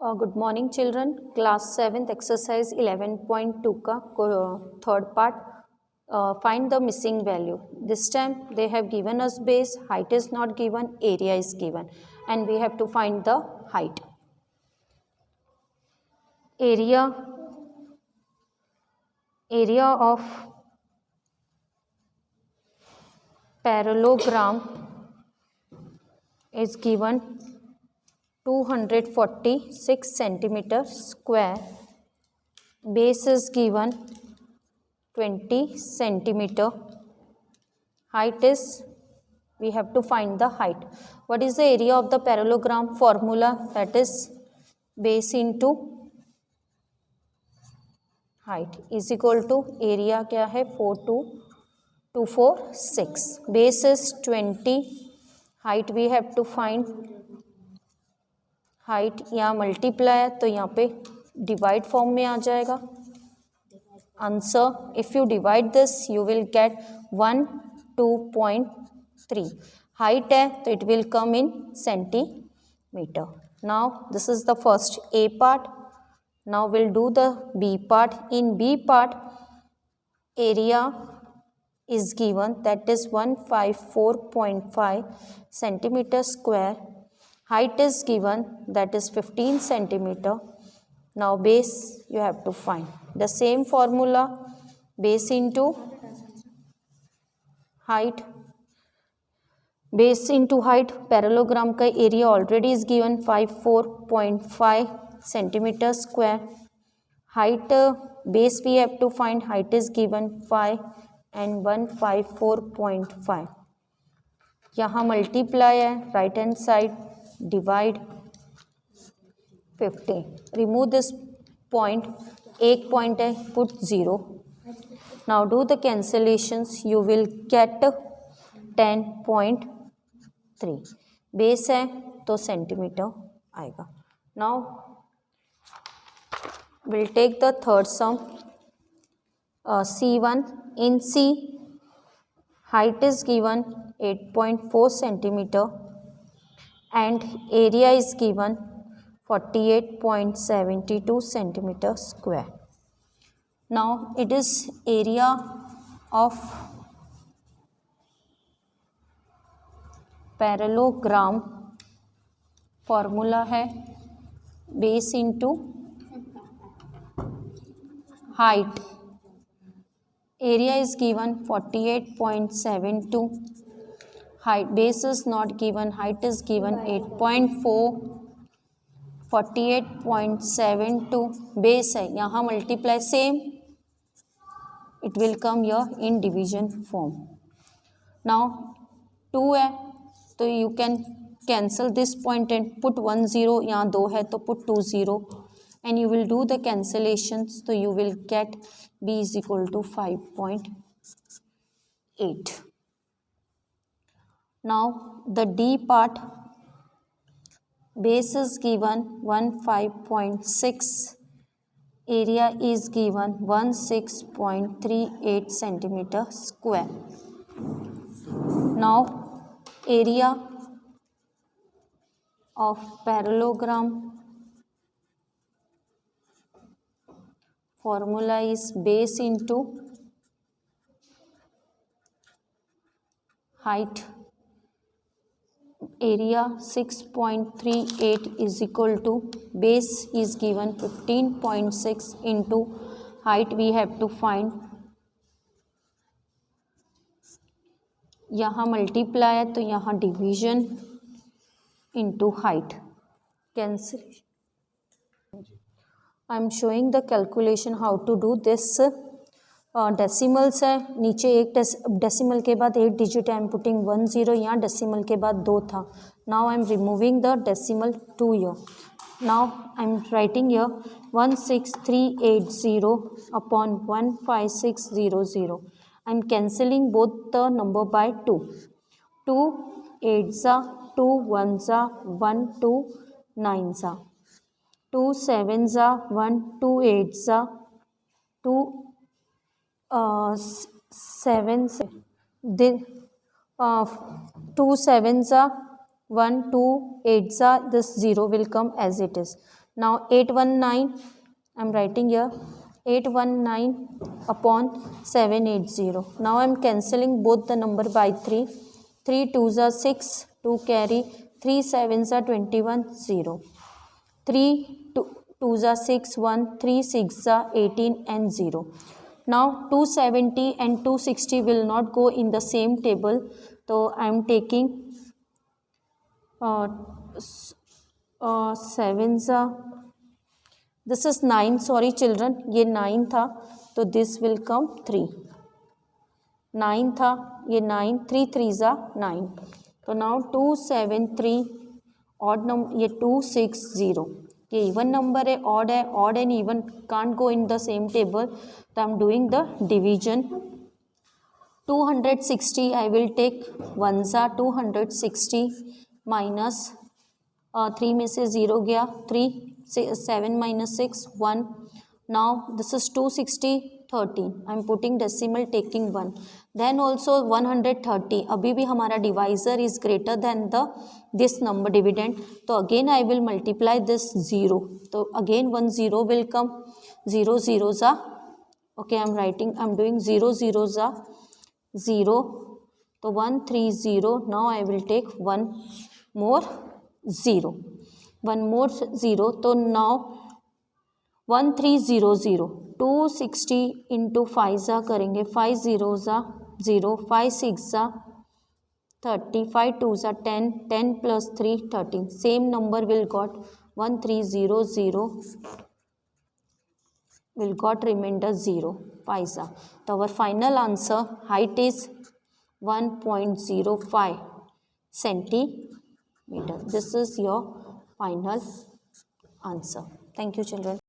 Good morning children. Class 7th exercise 11.2 का third part. Find the missing value. This time they have given us base, height is not given, area is given, and we have to find the height. Area of parallelogram is given 246 centimeter square. Base is given 20 centimeter. Height is, we have to find the height. What is the area of the parallelogram? Formula, that is base into height is equal to area क्या है 42246. Base is 20. Height we have to find. Height यहाँ multiply है तो यहाँ पे divide form में आ जाएगा. Answer, if you divide this you will get 1.2.3. Height है तो it will come in centimeter. Now this is the first A part. Now we'll do the B part. In B part, area is given, that is 154.5 centimeter square. Height is given, that is 15 centimeter. Now base you have to find. The same formula, base into height. Base into height, parallelogram का area already is given 54.5 centimeter square. Height, base we have to find, height is given 5 and 154.5. यहाँ multiply है, right hand side, divide 50. Remove this point, एक point है, put 0. Now do the cancellations, you will get 10.3. Base है तो centimeter आएगा. Now we'll take the third sum. C1. In C, height is given 8.4 centimeter and area is given 48.72 centimeter square. Now it is area of parallelogram. Formula है base into height. Area is given 48.72. Height, base is not given, height is given 8.4. 48.72 base है, यहाँ multiply same, it will come here in division form. Now 2 है तो you can cancel this point and put 1 0. यहाँ 2 है तो put 2 0 and you will do the cancellations, so you will get B is equal to 5.8. Now the D part, base is given 15.6, area is given 16.38 centimeter square. Now area of parallelogram, formula is base into height. Area 6.38 is equal to, base is given 15.6 into height we have to find. यहाँ multiply है तो यहाँ division into height. Cancel. I am showing the calculation how to do this. Decimals है, नीचे एक decimal के बाद 8 digit I am putting 1 0. यहाँ डेसिमल के बाद 2 था. Now I am removing the decimal 2 यर. नाउ आई एम राइटिंग यर 16380 upon 15600. I am cancelling both the number by 2. 2 8 ज़ा, 2 1 ज़ा, 1 2 9 ज़ा, 2 7 ज़ा, 1 2 8 ज़ा, 2 7 2 7 1 2 8 this 0 will come as it is. Now 819, I am writing here 819 upon 780. Now I am cancelling both the number by 3. 3 2s are 6, 2 carry, 3 7s are 21, 0. 3 2s are 6, 1, 3 6s are 18 and 0. Now 270 and 260 will not go in the same table. So I am taking 7s are, this is 9, sorry children, ये 9 था तो this will come 3. 9 था, ये 9, 3 3s are 9. तो now 273 odd number, ये 260, ये even number है, odd and even can't go in the same table. So I am doing the division. 260 I will take 1s are 260 minus 3 में से 0 गया, 3 7 minus 6 1. Now this is 260 13. I am putting decimal taking 1. Then also 130. अभी भी हमारा divisor is greater than this number dividend. तो again I will multiply this 0. तो again 1 0 will come. 0 zeros are, okay, I am doing 0 zeros are 0. तो 130. Now I will take 1 more 0. 1 more 0. तो now 1300. 260 into 5 ज़ा करेंगे, 5 zeros are 0, 5 6 ज़ा 30, 5 2 ज़ा 10, 10 plus 3 13. Same number will got 1300 will got remainder 0, 5 ज़ा. So our final answer height is 1.05 centimeter. This is your final answer. Thank you children.